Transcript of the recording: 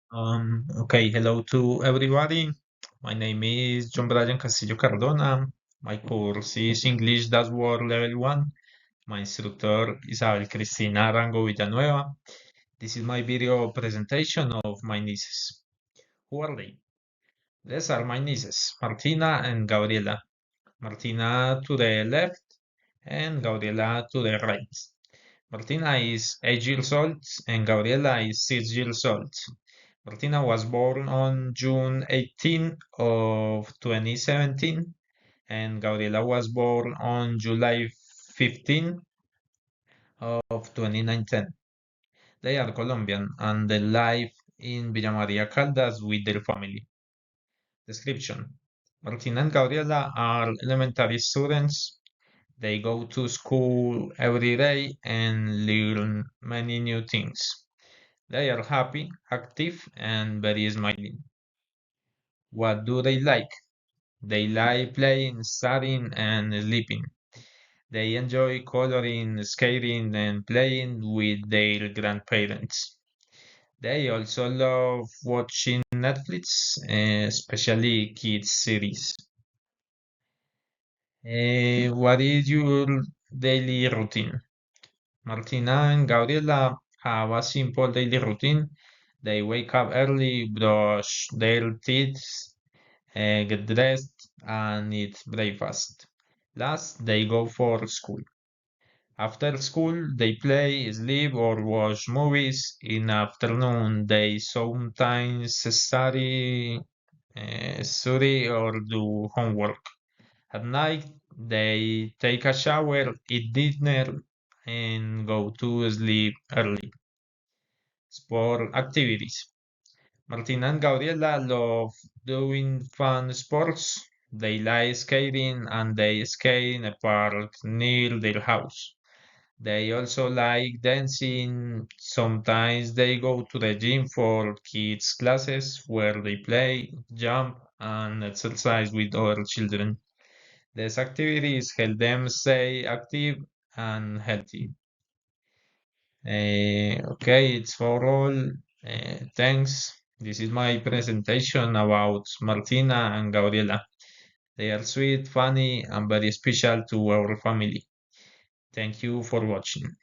Okay, hello to everybody. My name is John Brian Castillo Cardona. My course is English Dashboard Level 1. My instructor Isabel Cristina Arango Villanueva. This is my video presentation of my nieces. Who are they? These are my nieces, Martina and Gabriela. Martina to the left and Gabriela to the right. Martina is 8 years old and Gabriela is 6 years old. Martina was born on June 18 of 2017 and Gabriela was born on July 15 of 2019. They are Colombian and they live in Villa Maria Caldas with their family. Description: Martina and Gabriela are elementary students. They go to school every day and learn many new things. They are happy, active, and very smiling. What do they like? They like playing, studying, and sleeping. They enjoy coloring, skating, and playing with their grandparents. They also love watching Netflix, especially kids series. What is your daily routine? Martina and Gabriela have a simple daily routine. They wake up early, brush their teeth, get dressed, and eat breakfast. Last, they go for school. After school, they play, sleep, or watch movies. In afternoon, they sometimes study or do homework. At night, they take a shower, eat dinner, and go to sleep early. Sport activities. Martina and Gabriela love doing fun sports. They like skating and they skate in a park near their house. They also like dancing. Sometimes they go to the gym for kids' classes where they play, jump, and exercise with other children. These activities help them stay active and healthy. Okay, it's for all. Thanks. This is my presentation about Martina and Gabriela. They are sweet, funny, and very special to our family. Thank you for watching.